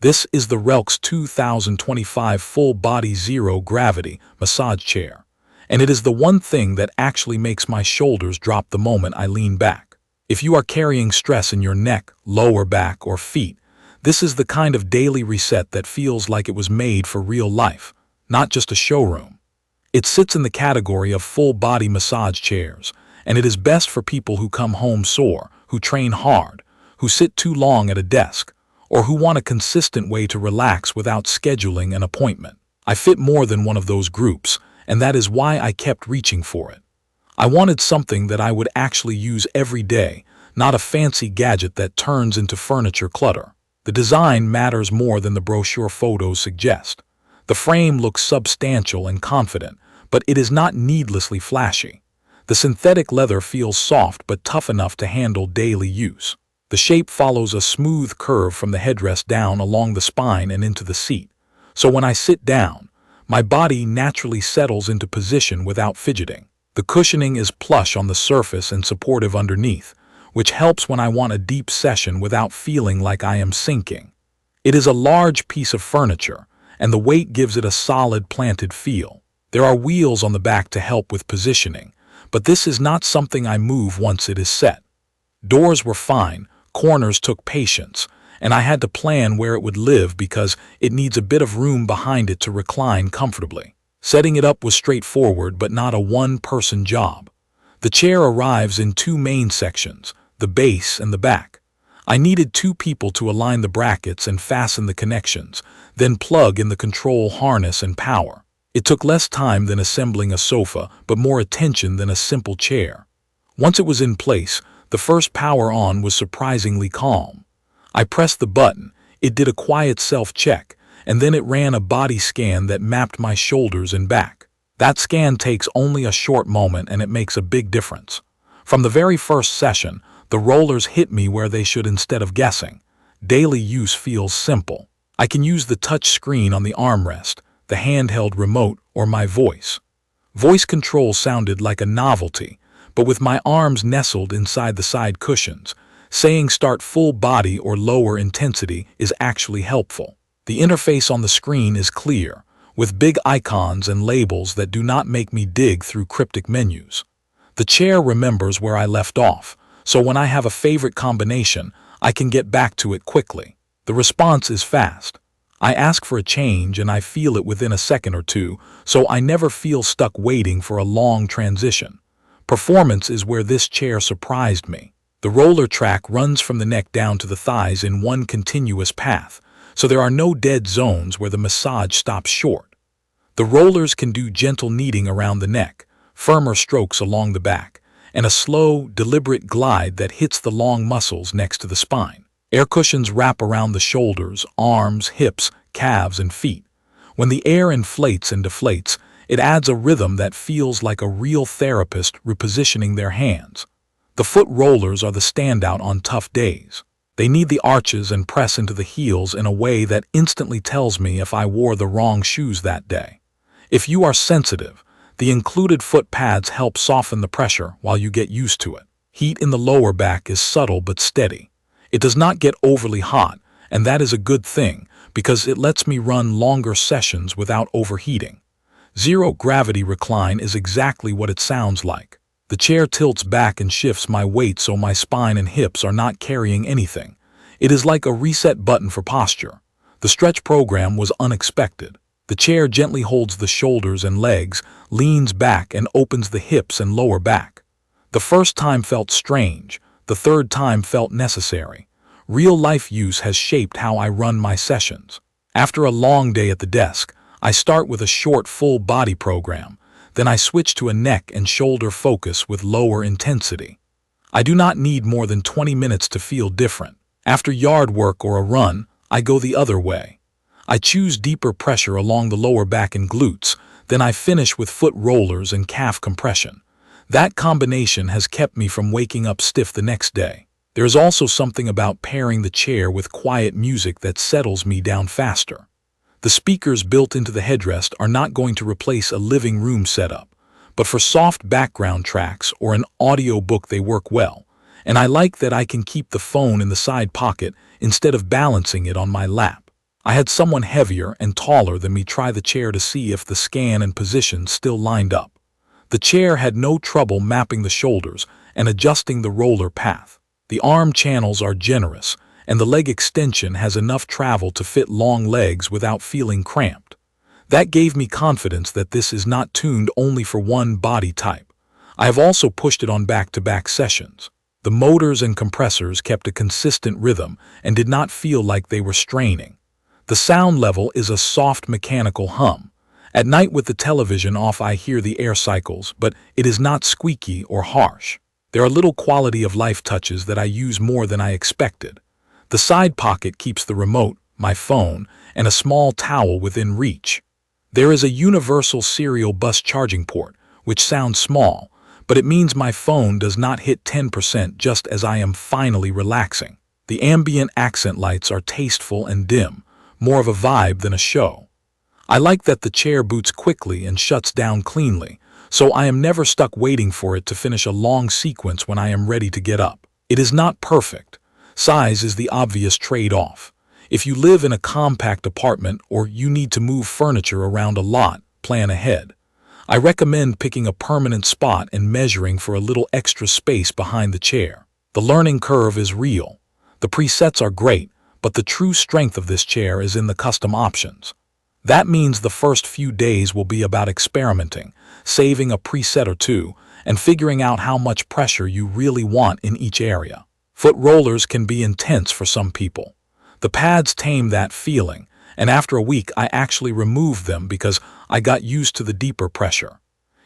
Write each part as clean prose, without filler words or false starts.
This is the RELX 2025 Full Body Zero Gravity Massage Chair, and it is the one thing that actually makes my shoulders drop the moment I lean back. If you are carrying stress in your neck, lower back, or feet, this is the kind of daily reset that feels like it was made for real life, not just a showroom. It sits in the category of full-body massage chairs, and it is best for people who come home sore, who train hard, who sit too long at a desk, or who want a consistent way to relax without scheduling an appointment. I fit more than one of those groups, and that is why I kept reaching for it. I wanted something that I would actually use every day, not a fancy gadget that turns into furniture clutter. The design matters more than the brochure photos suggest. The frame looks substantial and confident, but it is not needlessly flashy. The synthetic leather feels soft but tough enough to handle daily use. The shape follows a smooth curve from the headrest down along the spine and into the seat. So when I sit down, my body naturally settles into position without fidgeting. The cushioning is plush on the surface and supportive underneath, which helps when I want a deep session without feeling like I am sinking. It is a large piece of furniture, and the weight gives it a solid planted feel. There are wheels on the back to help with positioning, but this is not something I move once it is set. Doors were fine, corners took patience, and I had to plan where it would live because it needs a bit of room behind it to recline comfortably. Setting it up was straightforward but not a one-person job. The chair arrives in two main sections, the base and the back. I needed two people to align the brackets and fasten the connections, then plug in the control harness and power. It took less time than assembling a sofa, but more attention than a simple chair. Once it was in place, the first power on was surprisingly calm. I pressed the button, it did a quiet self-check, and then it ran a body scan that mapped my shoulders and back. That scan takes only a short moment and it makes a big difference. From the very first session, the rollers hit me where they should instead of guessing. Daily use feels simple. I can use the touch screen on the armrest, the handheld remote, or my voice. Voice control sounded like a novelty, but with my arms nestled inside the side cushions, saying start full body or lower intensity is actually helpful. The interface on the screen is clear, with big icons and labels that do not make me dig through cryptic menus. The chair remembers where I left off, so when I have a favorite combination, I can get back to it quickly. The response is fast. I ask for a change and I feel it within a second or two, so I never feel stuck waiting for a long transition. Performance is where this chair surprised me. The roller track runs from the neck down to the thighs in one continuous path, so there are no dead zones where the massage stops short. The rollers can do gentle kneading around the neck, firmer strokes along the back, and a slow, deliberate glide that hits the long muscles next to the spine. Air cushions wrap around the shoulders, arms, hips, calves, and feet. When the air inflates and deflates, it adds a rhythm that feels like a real therapist repositioning their hands. The foot rollers are the standout on tough days. They need the arches and press into the heels in a way that instantly tells me if I wore the wrong shoes that day. If you are sensitive, the included foot pads help soften the pressure while you get used to it. Heat in the lower back is subtle but steady. It does not get overly hot, and that is a good thing because it lets me run longer sessions without overheating. Zero gravity recline is exactly what it sounds like. The chair tilts back and shifts my weight so my spine and hips are not carrying anything. It is like a reset button for posture. The stretch program was unexpected. The chair gently holds the shoulders and legs, leans back and opens the hips and lower back. The first time felt strange. The third time felt necessary. Real-life use has shaped how I run my sessions. After a long day at the desk, I start with a short full-body program. Then I switch to a neck and shoulder focus with lower intensity. I do not need more than 20 minutes to feel different. After yard work or a run, I go the other way. I choose deeper pressure along the lower back and glutes, then I finish with foot rollers and calf compression. That combination has kept me from waking up stiff the next day. There is also something about pairing the chair with quiet music that settles me down faster. The speakers built into the headrest are not going to replace a living room setup, but for soft background tracks or an audiobook they work well, and I like that I can keep the phone in the side pocket instead of balancing it on my lap. I had someone heavier and taller than me try the chair to see if the scan and position still lined up. The chair had no trouble mapping the shoulders and adjusting the roller path. The arm channels are generous, and the leg extension has enough travel to fit long legs without feeling cramped. That gave me confidence that this is not tuned only for one body type. I have also pushed it on back-to-back sessions. The motors and compressors kept a consistent rhythm and did not feel like they were straining. The sound level is a soft mechanical hum. At night with the television off I hear the air cycles, but it is not squeaky or harsh. There are little quality of life touches that I use more than I expected. The side pocket keeps the remote, my phone, and a small towel within reach. There is a universal serial bus charging port, which sounds small, but it means my phone does not hit 10% just as I am finally relaxing. The ambient accent lights are tasteful and dim, more of a vibe than a show. I like that the chair boots quickly and shuts down cleanly, so I am never stuck waiting for it to finish a long sequence when I am ready to get up. It is not perfect. Size is the obvious trade-off. If you live in a compact apartment or you need to move furniture around a lot, plan ahead. I recommend picking a permanent spot and measuring for a little extra space behind the chair. The learning curve is real. The presets are great, but the true strength of this chair is in the custom options. That means the first few days will be about experimenting, saving a preset or two, and figuring out how much pressure you really want in each area. Foot rollers can be intense for some people. The pads tame that feeling, and after a week I actually removed them because I got used to the deeper pressure.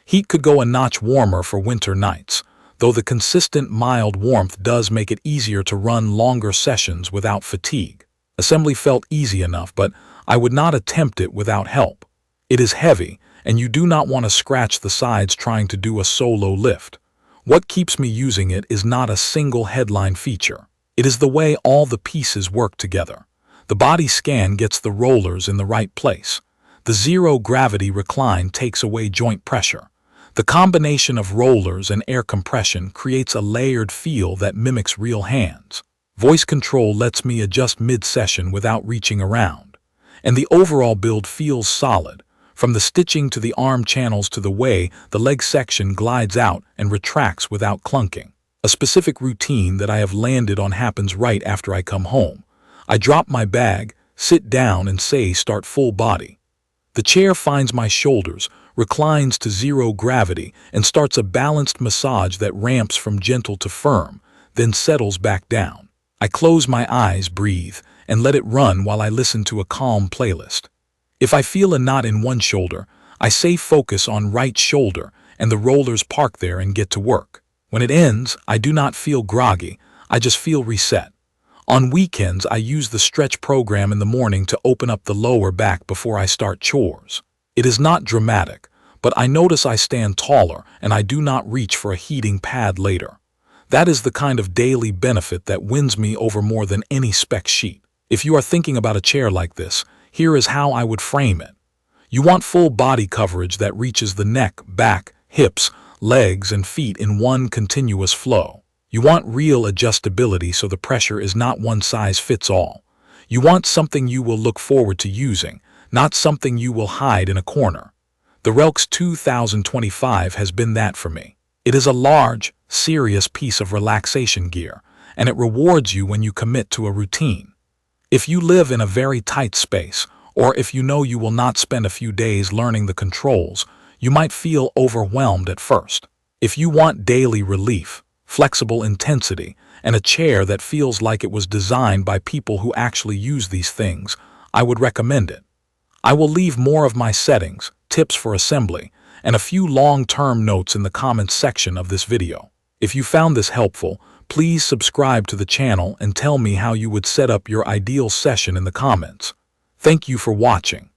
Heat could go a notch warmer for winter nights, though the consistent mild warmth does make it easier to run longer sessions without fatigue. Assembly felt easy enough, but I would not attempt it without help. It is heavy, and you do not want to scratch the sides trying to do a solo lift. What keeps me using it is not a single headline feature. It is the way all the pieces work together. The body scan gets the rollers in the right place. The zero-gravity recline takes away joint pressure. The combination of rollers and air compression creates a layered feel that mimics real hands. Voice control lets me adjust mid-session without reaching around. And the overall build feels solid. From the stitching to the arm channels to the way the leg section glides out and retracts without clunking. A specific routine that I have landed on happens right after I come home. I drop my bag, sit down, and say start full body. The chair finds my shoulders, reclines to zero gravity, and starts a balanced massage that ramps from gentle to firm, then settles back down. I close my eyes, breathe, and let it run while I listen to a calm playlist. If I feel a knot in one shoulder, I say focus on right shoulder, and the rollers park there and get to work. When it ends, I do not feel groggy, I just feel reset. On weekends, I use the stretch program in the morning to open up the lower back before I start chores. It is not dramatic, but I notice I stand taller and I do not reach for a heating pad later. That is the kind of daily benefit that wins me over more than any spec sheet. If you are thinking about a chair like this, here is how I would frame it. You want full body coverage that reaches the neck, back, hips, legs, and feet in one continuous flow. You want real adjustability so the pressure is not one size fits all. You want something you will look forward to using, not something you will hide in a corner. The RELX 2025 has been that for me. It is a large, serious piece of relaxation gear, and it rewards you when you commit to a routine. If you live in a very tight space, or if you know you will not spend a few days learning the controls, you might feel overwhelmed at first. If you want daily relief, flexible intensity, and a chair that feels like it was designed by people who actually use these things, I would recommend it. I will leave more of my settings, tips for assembly, and a few long-term notes in the comments section of this video. If you found this helpful, please subscribe to the channel and tell me how you would set up your ideal session in the comments. Thank you for watching.